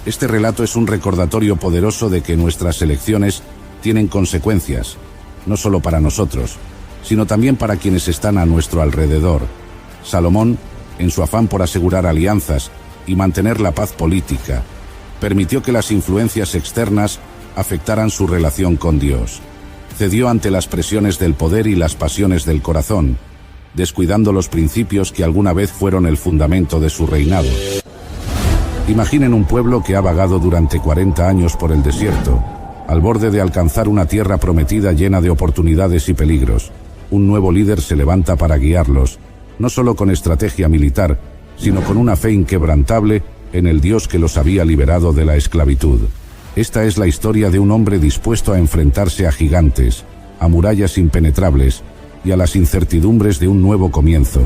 S5: Este relato es un recordatorio poderoso de que nuestras elecciones tienen consecuencias, no solo para nosotros, sino también para quienes están a nuestro alrededor. Salomón, en su afán por asegurar alianzas y mantener la paz política, permitió que las influencias externas afectaran su relación con Dios. Cedió ante las presiones del poder y las pasiones del corazón, descuidando los principios que alguna vez fueron el fundamento de su reinado. Imaginen un pueblo que ha vagado durante 40 años por el desierto, al borde de alcanzar una tierra prometida llena de oportunidades y peligros. Un nuevo líder se levanta para guiarlos, no solo con estrategia militar, sino con una fe inquebrantable en el Dios que los había liberado de la esclavitud. Esta es la historia de un hombre dispuesto a enfrentarse a gigantes, a murallas impenetrables y a las incertidumbres de un nuevo comienzo,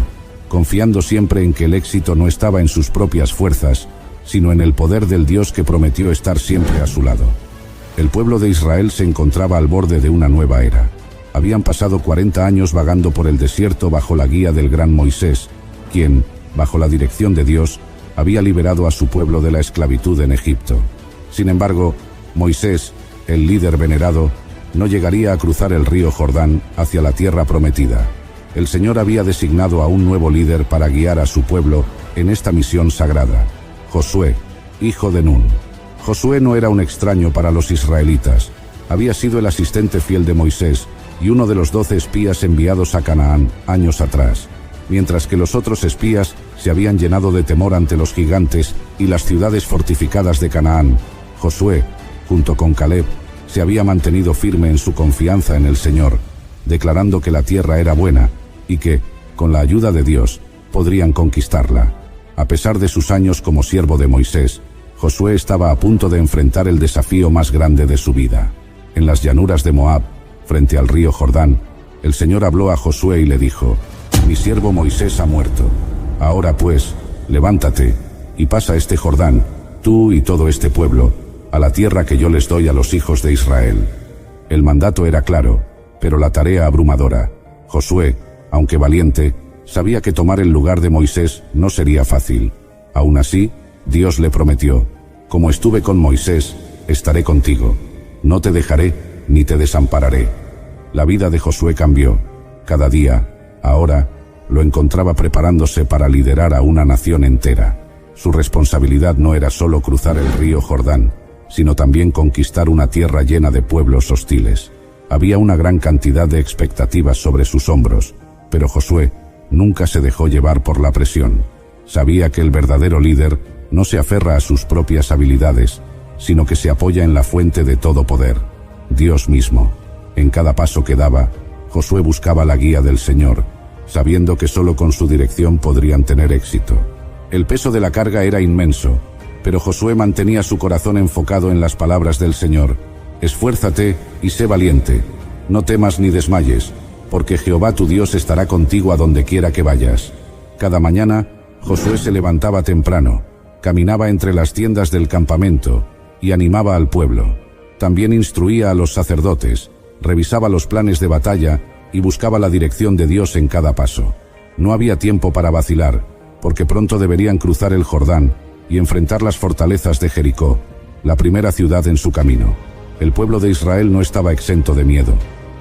S5: confiando siempre en que el éxito no estaba en sus propias fuerzas, sino en el poder del Dios que prometió estar siempre a su lado. El pueblo de Israel se encontraba al borde de una nueva era. Habían pasado 40 años vagando por el desierto bajo la guía del gran Moisés, quien, bajo la dirección de Dios, había liberado a su pueblo de la esclavitud en Egipto. Sin embargo, Moisés, el líder venerado, no llegaría a cruzar el río Jordán hacia la tierra prometida. El Señor había designado a un nuevo líder para guiar a su pueblo en esta misión sagrada: Josué, hijo de Nun. Josué no era un extraño para los israelitas. Había sido el asistente fiel de Moisés y uno de los 12 espías enviados a Canaán años atrás. Mientras que los otros espías se habían llenado de temor ante los gigantes y las ciudades fortificadas de Canaán, Josué, junto con Caleb, se había mantenido firme en su confianza en el Señor, declarando que la tierra era buena y que, con la ayuda de Dios, podrían conquistarla. A pesar de sus años como siervo de Moisés, Josué estaba a punto de enfrentar el desafío más grande de su vida. En las llanuras de Moab, frente al río Jordán, el Señor habló a Josué y le dijo: «Mi siervo Moisés ha muerto. Ahora pues, levántate y pasa este Jordán, tú y todo este pueblo, a la tierra que yo les doy a los hijos de Israel». El mandato era claro, pero la tarea abrumadora. Josué, aunque valiente, sabía que tomar el lugar de Moisés no sería fácil. Aún así, Dios le prometió: «Como estuve con Moisés, estaré contigo. No te dejaré ni te desampararé». La vida de Josué cambió. Cada día, ahora, lo encontraba preparándose para liderar a una nación entera. Su responsabilidad no era solo cruzar el río Jordán, sino también conquistar una tierra llena de pueblos hostiles. Había una gran cantidad de expectativas sobre sus hombros, pero Josué nunca se dejó llevar por la presión. Sabía que el verdadero líder no se aferra a sus propias habilidades, sino que se apoya en la fuente de todo poder, Dios mismo. En cada paso que daba, Josué buscaba la guía del Señor, sabiendo que solo con su dirección podrían tener éxito. El peso de la carga era inmenso, pero Josué mantenía su corazón enfocado en las palabras del Señor: «Esfuérzate y sé valiente, no temas ni desmayes, porque Jehová tu Dios estará contigo a donde quiera que vayas». Cada mañana, Josué se levantaba temprano, caminaba entre las tiendas del campamento y animaba al pueblo. También instruía a los sacerdotes, revisaba los planes de batalla y buscaba la dirección de Dios en cada paso. No había tiempo para vacilar, porque pronto deberían cruzar el Jordán y enfrentar las fortalezas de Jericó, la primera ciudad en su camino. El pueblo de Israel no estaba exento de miedo.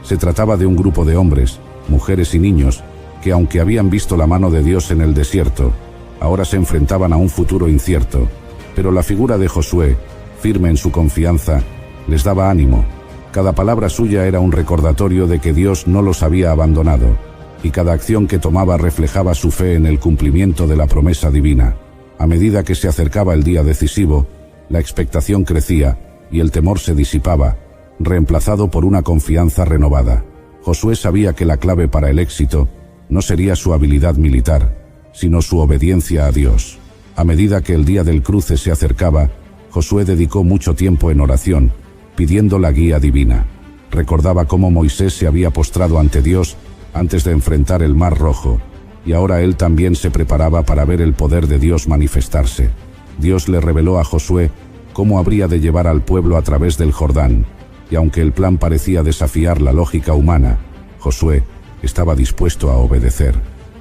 S5: Se trataba de un grupo de hombres, mujeres y niños que, aunque habían visto la mano de Dios en el desierto, ahora se enfrentaban a un futuro incierto. Pero la figura de Josué, firme en su confianza, les daba ánimo. Cada palabra suya era un recordatorio de que Dios no los había abandonado, y cada acción que tomaba reflejaba su fe en el cumplimiento de la promesa divina. A medida que se acercaba el día decisivo, la expectación crecía y el temor se disipaba, reemplazado por una confianza renovada. Josué sabía que la clave para el éxito no sería su habilidad militar, sino su obediencia a Dios. A medida que el día del cruce se acercaba, Josué dedicó mucho tiempo en oración, pidiendo la guía divina. Recordaba cómo Moisés se había postrado ante Dios antes de enfrentar el Mar Rojo, y ahora él también se preparaba para ver el poder de Dios manifestarse. Dios le reveló a Josué cómo habría de llevar al pueblo a través del Jordán, y aunque el plan parecía desafiar la lógica humana, Josué estaba dispuesto a obedecer.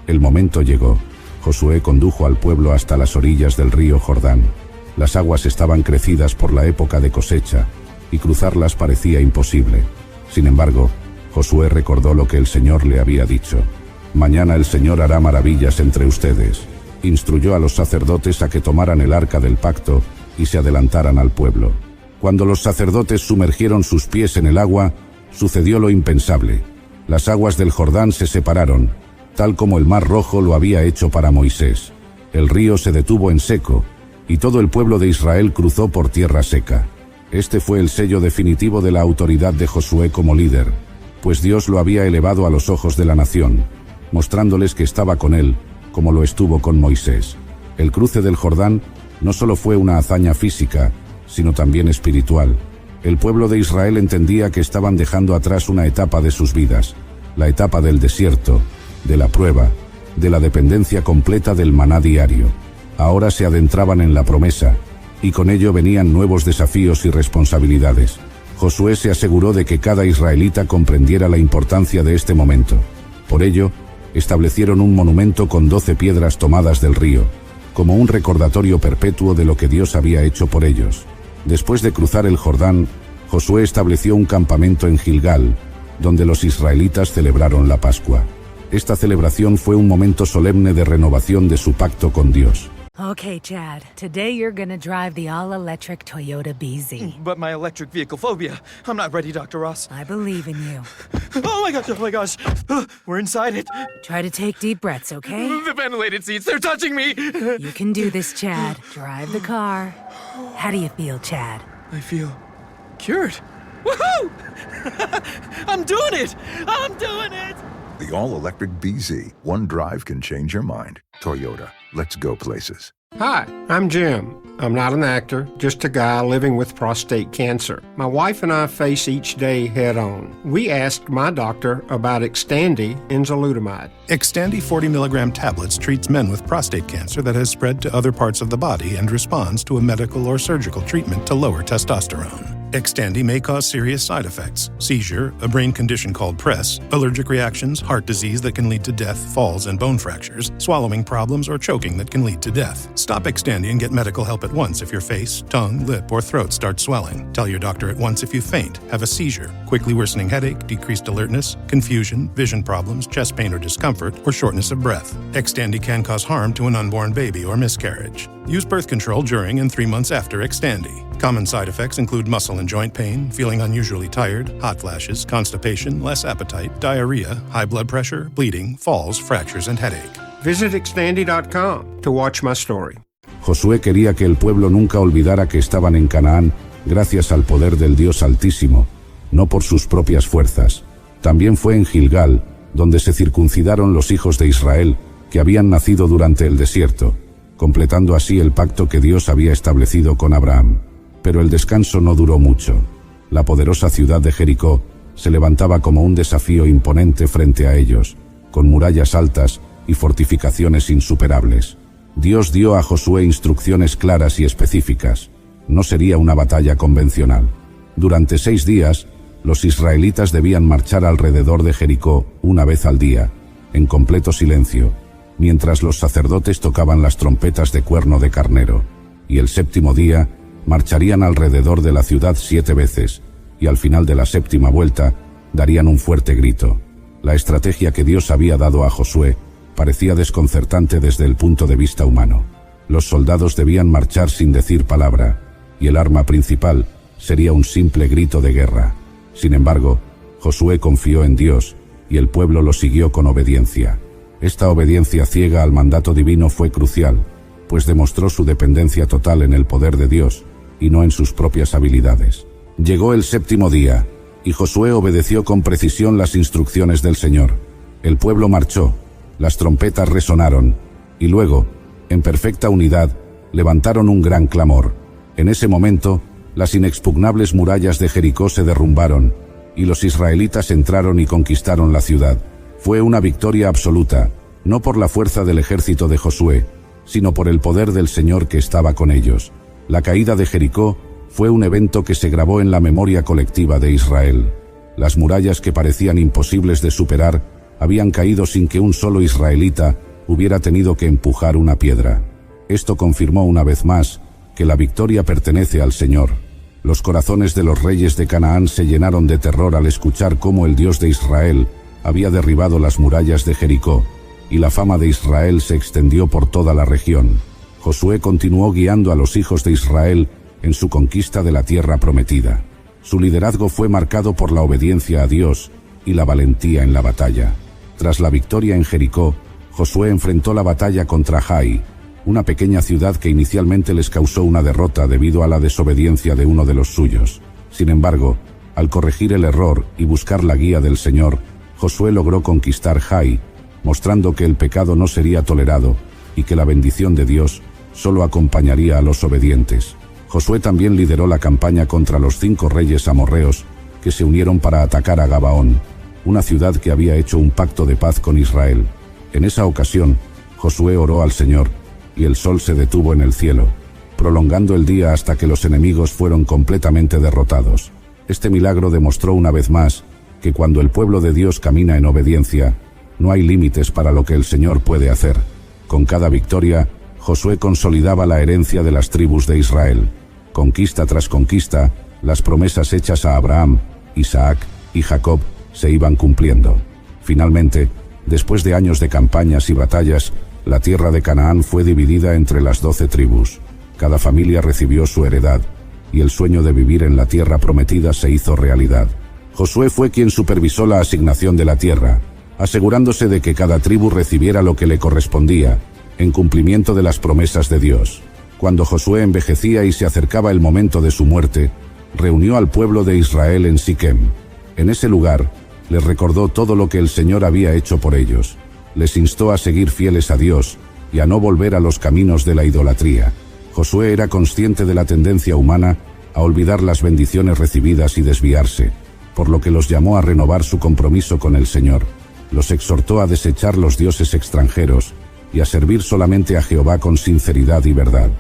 S5: El momento llegó. Josué condujo al pueblo hasta las orillas del río Jordán. Las aguas estaban crecidas por la época de cosecha, y cruzarlas parecía imposible. Sin embargo, Josué recordó lo que el Señor le había dicho. Mañana el Señor hará maravillas entre ustedes. Instruyó a los sacerdotes a que tomaran el arca del pacto y se adelantaran al pueblo. Cuando los sacerdotes sumergieron sus pies en el agua, sucedió lo impensable. Las aguas del Jordán se separaron, tal como el Mar Rojo lo había hecho para Moisés. El río se detuvo en seco, y todo el pueblo de Israel cruzó por tierra seca. Este fue el sello definitivo de la autoridad de Josué como líder, pues Dios lo había elevado a los ojos de la nación, mostrándoles que estaba con él, como lo estuvo con Moisés. El cruce del Jordán no solo fue una hazaña física, sino también espiritual. El pueblo de Israel entendía que estaban dejando atrás una etapa de sus vidas, la etapa del desierto, de la prueba, de la dependencia completa del maná diario. Ahora se adentraban en la promesa, y con ello venían nuevos desafíos y responsabilidades. Josué se aseguró de que cada israelita comprendiera la importancia de este momento. Por ello, establecieron un monumento con 12 piedras tomadas del río, como un recordatorio perpetuo de lo que Dios había hecho por ellos. Después de cruzar el Jordán, Josué estableció un campamento en Gilgal, donde los israelitas celebraron la Pascua. Esta celebración fue un momento solemne de renovación de su pacto con Dios.
S20: Okay, Chad. Today you're gonna drive the all-electric Toyota BZ.
S21: But my electric vehicle phobia. I'm not ready, Dr. Ross.
S20: I believe in you.
S21: Oh my gosh. We're inside it.
S20: Try to take deep breaths, okay?
S21: The ventilated seats, they're touching me.
S20: You can do this, Chad. Drive the car. How do you feel, Chad?
S21: I feel cured. Woohoo! I'm doing it! I'm doing it!
S22: The all-electric BZ. One drive can change your mind. Toyota. Let's go places.
S23: Hi, I'm Jim. I'm not an actor, just a guy living with prostate cancer. My wife and I face each day head-on. We asked my doctor about Xtandi enzalutamide.
S24: Xtandi 40 milligram tablets treats men with prostate cancer that has spread to other parts of the body and responds to a medical or surgical treatment to lower testosterone. Xtandi may cause serious side effects: seizure, a brain condition called PRESS, allergic reactions, heart disease that can lead to death, falls and bone fractures, swallowing problems, or choking that can lead to death. Stop Xtandi and get medical help at once if your face, tongue, lip, or throat start swelling. Tell your doctor at once if you faint, have a seizure, quickly worsening headache, decreased alertness, confusion, vision problems, chest pain or discomfort, or shortness of breath. Xtandi can cause harm to an unborn baby or miscarriage. Use birth control during and 3 months after Xtandi. Common side effects include muscle and joint pain, feeling unusually tired, hot flashes, constipation, less appetite, diarrhea, high blood pressure, bleeding, falls, fractures, and headache.
S23: Visit Xtandi.com to watch my story.
S5: Josué quería que el pueblo nunca olvidara que estaban en Canaán gracias al poder del Dios Altísimo, no por sus propias fuerzas. También fue en Gilgal, donde se circuncidaron los hijos de Israel que habían nacido durante el desierto, completando así el pacto que Dios había establecido con Abraham. Pero el descanso no duró mucho. La poderosa ciudad de Jericó se levantaba como un desafío imponente frente a ellos, con murallas altas y fortificaciones insuperables. Dios dio a Josué instrucciones claras y específicas. No sería una batalla convencional. Durante 6 días, los israelitas debían marchar alrededor de Jericó una vez al día, en completo silencio, mientras los sacerdotes tocaban las trompetas de cuerno de carnero, y el 7º día marcharían alrededor de la ciudad 7 veces, y al final de la 7ª vuelta darían un fuerte grito. La estrategia que Dios había dado a Josué parecía desconcertante desde el punto de vista humano. Los soldados debían marchar sin decir palabra, y el arma principal sería un simple grito de guerra. Sin embargo, Josué confió en Dios, y el pueblo lo siguió con obediencia. Esta obediencia ciega al mandato divino fue crucial, pues demostró su dependencia total en el poder de Dios, y no en sus propias habilidades. Llegó el 7º día, y Josué obedeció con precisión las instrucciones del Señor. El pueblo marchó, las trompetas resonaron, y luego, en perfecta unidad, levantaron un gran clamor. En ese momento, las inexpugnables murallas de Jericó se derrumbaron, y los israelitas entraron y conquistaron la ciudad. Fue una victoria absoluta, no por la fuerza del ejército de Josué, sino por el poder del Señor que estaba con ellos. La caída de Jericó fue un evento que se grabó en la memoria colectiva de Israel. Las murallas que parecían imposibles de superar habían caído sin que un solo israelita hubiera tenido que empujar una piedra. Esto confirmó una vez más que la victoria pertenece al Señor. Los corazones de los reyes de Canaán se llenaron de terror al escuchar cómo el Dios de Israel había derribado las murallas de Jericó, y la fama de Israel se extendió por toda la región. Josué continuó guiando a los hijos de Israel en su conquista de la tierra prometida. Su liderazgo fue marcado por la obediencia a Dios y la valentía en la batalla. Tras la victoria en Jericó, Josué enfrentó la batalla contra Jai, una pequeña ciudad que inicialmente les causó una derrota debido a la desobediencia de uno de los suyos. Sin embargo, al corregir el error y buscar la guía del Señor, Josué logró conquistar Jai, mostrando que el pecado no sería tolerado y que la bendición de Dios solo acompañaría a los obedientes. Josué también lideró la campaña contra los 5 reyes amorreos que se unieron para atacar a Gabaón, una ciudad que había hecho un pacto de paz con Israel. En esa ocasión, Josué oró al Señor y el sol se detuvo en el cielo, prolongando el día hasta que los enemigos fueron completamente derrotados. Este milagro demostró una vez más que cuando el pueblo de Dios camina en obediencia, no hay límites para lo que el Señor puede hacer. Con cada victoria, Josué consolidaba la herencia de las tribus de Israel. Conquista tras conquista, las promesas hechas a Abraham, Isaac y Jacob se iban cumpliendo. Finalmente, después de años de campañas y batallas, la tierra de Canaán fue dividida entre las 12 tribus. Cada familia recibió su heredad, y el sueño de vivir en la tierra prometida se hizo realidad. Josué fue quien supervisó la asignación de la tierra, asegurándose de que cada tribu recibiera lo que le correspondía, en cumplimiento de las promesas de Dios. Cuando Josué envejecía y se acercaba el momento de su muerte, reunió al pueblo de Israel en Siquem. En ese lugar, les recordó todo lo que el Señor había hecho por ellos. Les instó a seguir fieles a Dios y a no volver a los caminos de la idolatría. Josué era consciente de la tendencia humana a olvidar las bendiciones recibidas y desviarse, por lo que los llamó a renovar su compromiso con el Señor. Los exhortó a desechar los dioses extranjeros y a servir solamente a Jehová con sinceridad y verdad.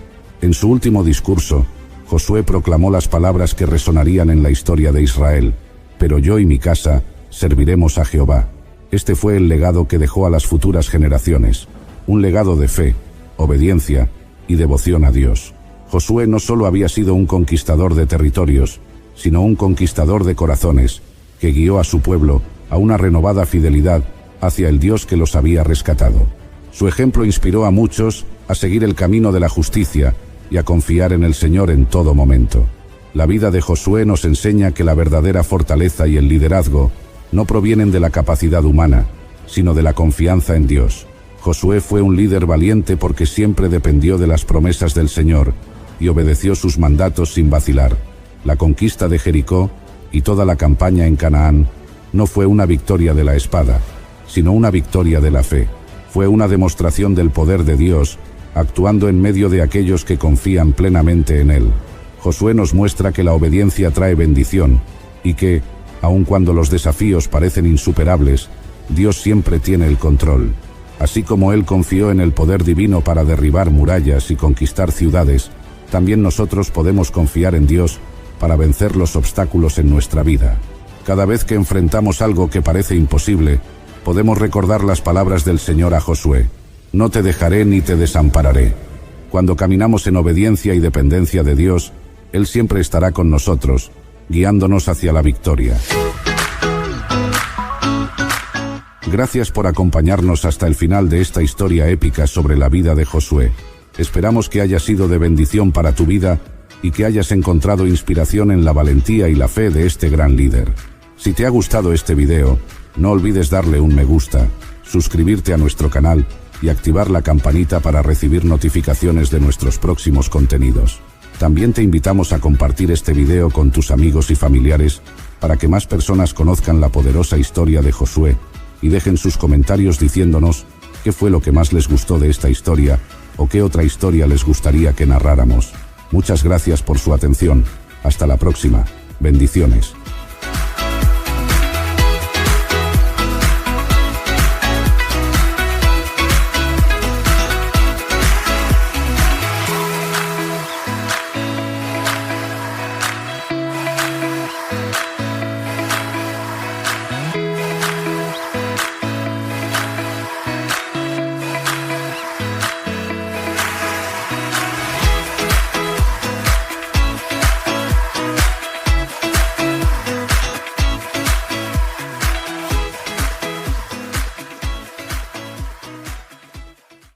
S5: En su último discurso, Josué proclamó las palabras que resonarían en la historia de Israel: «Pero yo y mi casa serviremos a Jehová». Este fue el legado que dejó a las futuras generaciones, un legado de fe, obediencia y devoción a Dios. Josué no solo había sido un conquistador de territorios, sino un conquistador de corazones, que guió a su pueblo a una renovada fidelidad hacia el Dios que los había rescatado. Su ejemplo inspiró a muchos a seguir el camino de la justicia y a confiar en el Señor en todo momento. La vida de Josué nos enseña que la verdadera fortaleza y el liderazgo no provienen de la capacidad humana, sino de la confianza en Dios. Josué fue un líder valiente porque siempre dependió de las promesas del Señor y obedeció sus mandatos sin vacilar. La conquista de Jericó y toda la campaña en Canaán no fue una victoria de la espada, sino una victoria de la fe. Fue una demostración del poder de Dios, actuando en medio de aquellos que confían plenamente en Él. Josué nos muestra que la obediencia trae bendición y que, aun cuando los desafíos parecen insuperables, Dios siempre tiene el control. Así como Él confió en el poder divino para derribar murallas y conquistar ciudades, también nosotros podemos confiar en Dios para vencer los obstáculos en nuestra vida. Cada vez que enfrentamos algo que parece imposible, podemos recordar las palabras del Señor a Josué: «No te dejaré ni te desampararé». Cuando caminamos en obediencia y dependencia de Dios, Él siempre estará con nosotros, guiándonos hacia la victoria. Gracias por acompañarnos hasta el final de esta historia épica sobre la vida de Josué. Esperamos que haya sido de bendición para tu vida y que hayas encontrado inspiración en la valentía y la fe de este gran líder. Si te ha gustado este video, no olvides darle un me gusta, suscribirte a nuestro canal y activar la campanita para recibir notificaciones de nuestros próximos contenidos. También te invitamos a compartir este video con tus amigos y familiares para que más personas conozcan la poderosa historia de Josué y dejen sus comentarios diciéndonos qué fue lo que más les gustó de esta historia o qué otra historia les gustaría que narráramos. Muchas gracias por su atención. Hasta la próxima. Bendiciones.